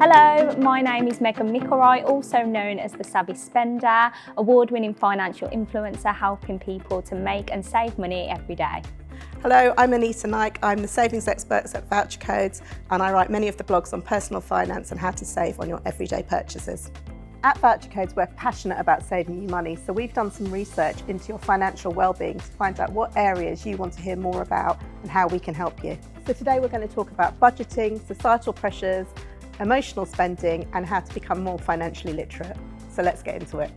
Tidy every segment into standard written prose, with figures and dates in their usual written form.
Hello, my name is Megan Micklewright, also known as the Savvy Spender, award-winning financial influencer helping people to make and save money every day. Hello, I'm Anita Naik. I'm the savings expert at VoucherCodes, and I write many of the blogs on personal finance and how to save on your everyday purchases. At VoucherCodes, we're passionate about saving you money, so we've done some research into your financial well-being to find out what areas you want to hear more about and how we can help you. So today we're going to talk about budgeting, societal pressures, emotional spending, and how to become more financially literate. So let's get into it.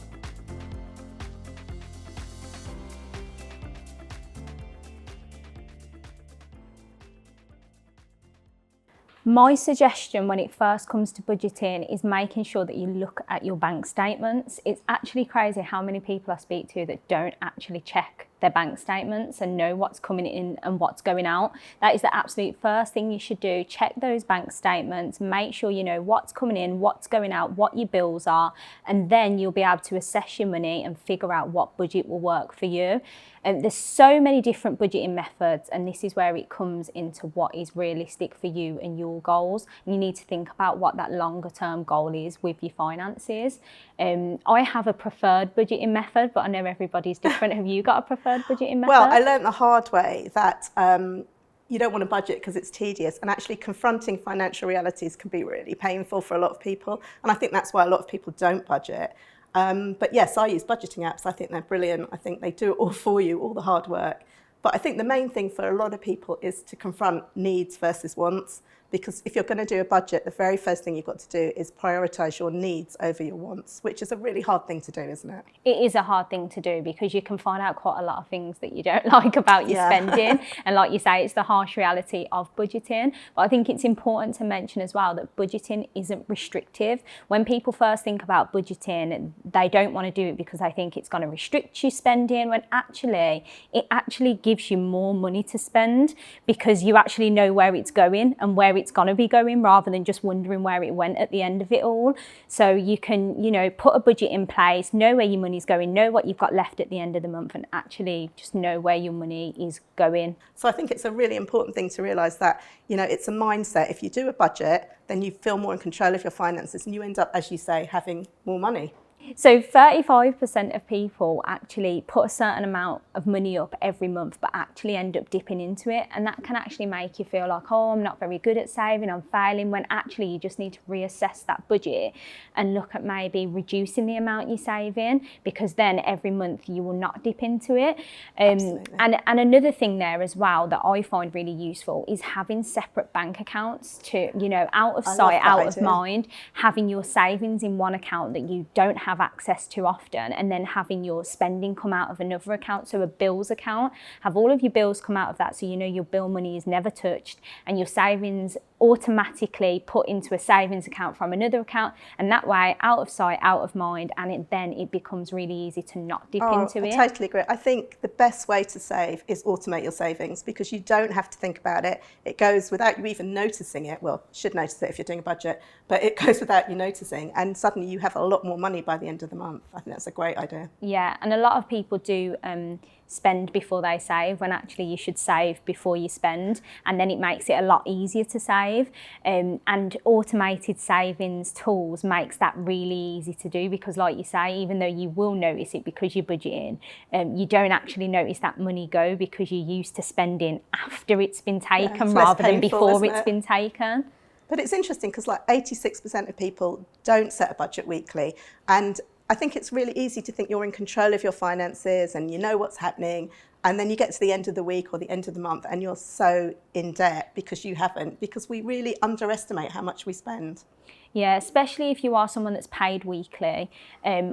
My suggestion when it first comes to budgeting is making sure that you look at your bank statements. It's actually crazy how many people I speak to that don't actually check their bank statements and know what's coming in and what's going out. That is the absolute first thing you should do. Check those bank statements, make sure you know what's coming in, what's going out, what your bills are, and then you'll be able to assess your money and figure out what budget will work for you. There's so many different budgeting methods, and this is where it comes into what is realistic for you and your goals. And you need to think about what that longer term goal is with your finances. I have a preferred budgeting method, but I know everybody's different. Have you got a preferred budgeting method? Well, I learned the hard way that you don't want to budget because it's tedious, and actually confronting financial realities can be really painful for a lot of people. And I think that's why a lot of people don't budget. But yes, I use budgeting apps. I think they're brilliant. I think they do it all for you, all the hard work. But I think the main thing for a lot of people is to confront needs versus wants. Because if you're going to do a budget, the very first thing you've got to do is prioritise your needs over your wants, which is a really hard thing to do, isn't it? It is a hard thing to do because you can find out quite a lot of things that you don't like about your spending. And like you say, it's the harsh reality of budgeting. But I think it's important to mention as well that budgeting isn't restrictive. When people first think about budgeting, they don't want to do it because they think it's going to restrict your spending, when actually, it actually gives you more money to spend because you actually know where it's going and where it's going to be going, rather than just wondering where it went at the end of it all. So you can, put a budget in place, know where your money's going, know what you've got left at the end of the month, and actually just know where your money is going. So I think it's a really important thing to realise that, it's a mindset. If you do a budget, then you feel more in control of your finances and you end up, as you say, having more money. So 35% of people actually put a certain amount of money up every month, but actually end up dipping into it. And that can actually make you feel like, oh, I'm not very good at saving, I'm failing, when actually you just need to reassess that budget and look at maybe reducing the amount you're saving, because then every month you will not dip into it. And another thing there as well that I find really useful is having separate bank accounts to, out of sight, out of mind, having your savings in one account that you don't have access to often, and then having your spending come out of another account, so a bills account. Have all of your bills come out of that, so your bill money is never touched, and your savings automatically put into a savings account from another account, and that way, out of sight, out of mind, and then it becomes really easy to not dip into it. I totally agree. I think the best way to save is automate your savings, because you don't have to think about it. It goes without you even noticing it. Well, you should notice it if you're doing a budget, but it goes without you noticing, and suddenly you have a lot more money by the end of the month. I think that's a great idea. Yeah, and a lot of people do spend before they save, when actually you should save before you spend, and then it makes it a lot easier to save. And automated savings tools makes that really easy to do, because like you say, even though you will notice it because you're budgeting, you don't actually notice that money go because you're used to spending after it's been taken, rather than before it's been taken. But it's interesting because 86% of people don't set a budget weekly, and I think it's really easy to think you're in control of your finances and you know what's happening, and then you get to the end of the week or the end of the month and you're so in debt because you haven't, because we really underestimate how much we spend. Yeah, especially if you are someone that's paid weekly,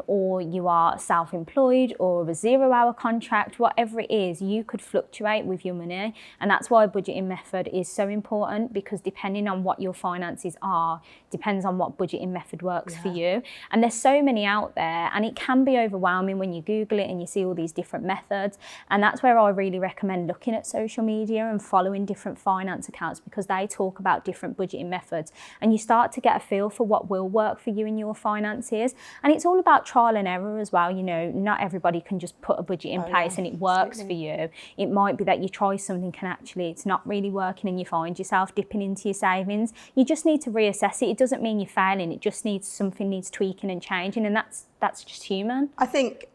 or you are self-employed or a 0-hour contract, whatever it is, you could fluctuate with your money. And that's why a budgeting method is so important, because depending on what your finances are, depends on what budgeting method works for you. And there's so many out there, and it can be overwhelming when you Google it and you see all these different methods. And that's where I really recommend looking at social media and following different finance accounts, because they talk about different budgeting methods, and you start to get a feel for what will work for you in your finances. And it's all about trial and error as well. You know, not everybody can just put a budget in place and it works for you. It might be that you try something and actually it's not really working and you find yourself dipping into your savings. You just need to reassess it. It doesn't mean you're failing. It just needs something needs tweaking and changing, and that's just human. I think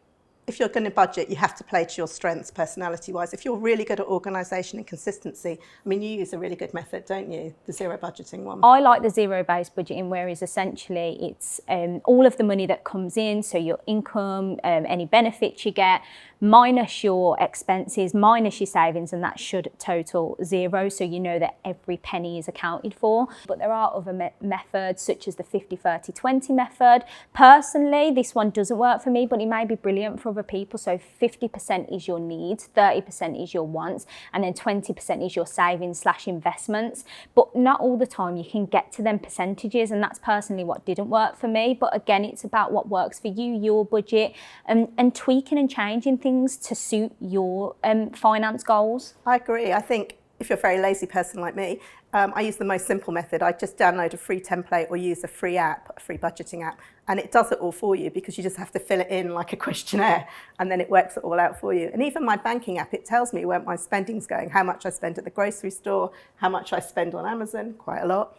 if you're going to budget, you have to play to your strengths personality-wise. If you're really good at organisation and consistency, I mean, you use a really good method, don't you? The zero budgeting one. I like the zero-based budgeting, whereas essentially it's all of the money that comes in, so your income, any benefits you get, minus your expenses, minus your savings, and that should total zero, so you know that every penny is accounted for. But there are other methods, such as the 50-30-20 method. Personally, this one doesn't work for me, but it may be brilliant for other people. So 50% is your needs, 30% is your wants, and then 20% is your savings/investments. But not all the time you can get to them percentages, and that's personally what didn't work for me. But again, it's about what works for you, your budget, and tweaking and changing things to suit your finance goals. I agree. I think if you're a very lazy person like me, I use the most simple method. I just download a free template or use a free app, a free budgeting app, and it does it all for you because you just have to fill it in like a questionnaire and then it works it all out for you. And even my banking app, it tells me where my spending's going, how much I spend at the grocery store, how much I spend on Amazon, quite a lot.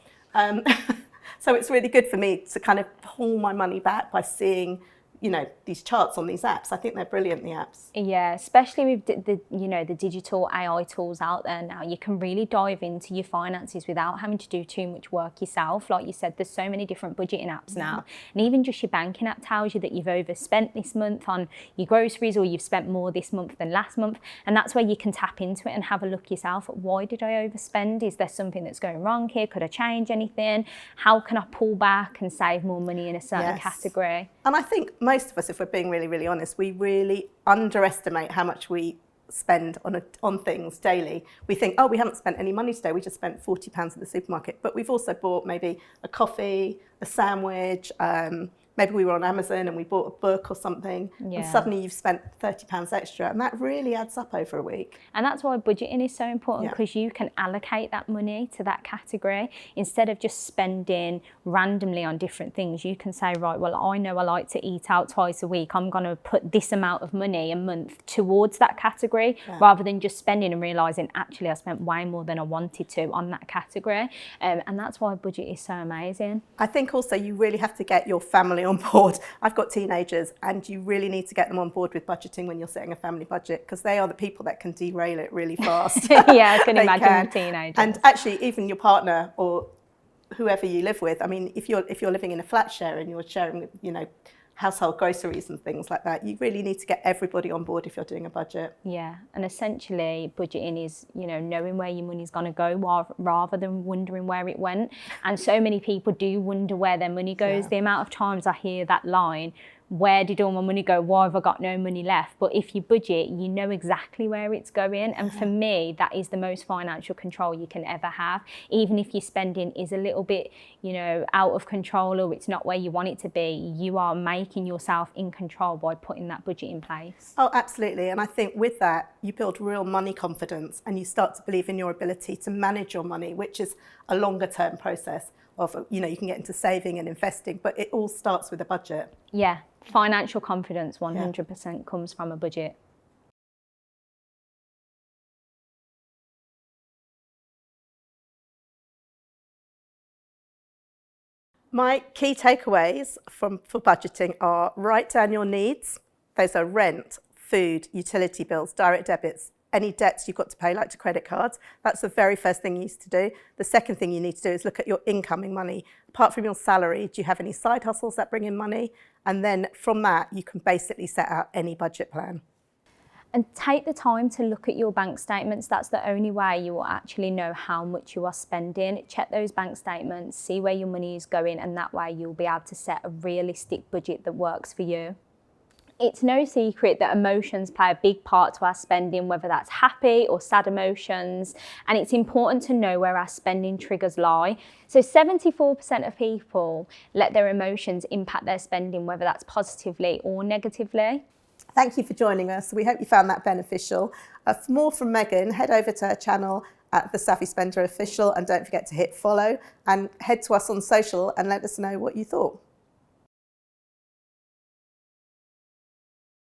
So it's really good for me to kind of pull my money back by seeing, you know, these charts on these apps. I think they're brilliant, the apps. Yeah, especially with the digital AI tools out there now, you can really dive into your finances without having to do too much work yourself. Like you said, there's so many different budgeting apps now, and even just your banking app tells you that you've overspent this month on your groceries, or you've spent more this month than last month, and that's where you can tap into it and have a look yourself at, why did I overspend? Is there something that's going wrong here? Could I change anything? How can I pull back and save more money in a certain category? And I think most of us, if we're being really, really honest, we really underestimate how much we spend on things daily. We think, oh, we haven't spent any money today, we just spent £40 at the supermarket. But we've also bought maybe a coffee, a sandwich, maybe we were on Amazon and we bought a book or something, and suddenly you've spent £30 extra, and that really adds up over a week. And that's why budgeting is so important, because you can allocate that money to that category instead of just spending randomly on different things. You can say, right, well, I know I like to eat out twice a week, I'm going to put this amount of money a month towards that category, rather than just spending and realising, actually, I spent way more than I wanted to on that category. And that's why budget is so amazing. I think also you really have to get your family on board. I've got teenagers, and you really need to get them on board with budgeting when you're setting a family budget, because they are the people that can derail it really fast. Yeah, I can imagine the teenagers. And actually, even your partner or whoever you live with. I mean, if you're living in a flat share and you're sharing, you know, household groceries and things like that, you really need to get everybody on board if you're doing a budget. Yeah, and essentially budgeting is, you know, knowing where your money's going to go rather than wondering where it went. And so many people do wonder where their money goes. The amount of times I hear that line, where did all my money go? Why have I got no money left? But if you budget, you know exactly where it's going. And for me, that is the most financial control you can ever have. Even if your spending is a little bit, you know, out of control, or it's not where you want it to be, you are making yourself in control by putting that budget in place. Oh, absolutely. And I think with that, you build real money confidence, and you start to believe in your ability to manage your money, which is a longer term process of, you know, you can get into saving and investing, but it all starts with a budget. Yeah, financial confidence 100% comes from a budget. My key takeaways for budgeting are: write down your needs. Those are rent, food, utility bills, direct debits, any debts you've got to pay, like to credit cards. That's the very first thing you need to do. The second thing you need to do is look at your incoming money. Apart from your salary, do you have any side hustles that bring in money? And then from that, you can basically set out any budget plan. And take the time to look at your bank statements. That's the only way you will actually know how much you are spending. Check those bank statements, see where your money is going, and that way you'll be able to set a realistic budget that works for you. It's no secret that emotions play a big part to our spending, whether that's happy or sad emotions, and it's important to know where our spending triggers lie. So 74% of people let their emotions impact their spending, whether that's positively or negatively. Thank you for joining us. We hope you found that beneficial. For more from Megan, head over to her channel at The Savvy Spender Official, and don't forget to hit follow and head to us on social and let us know what you thought.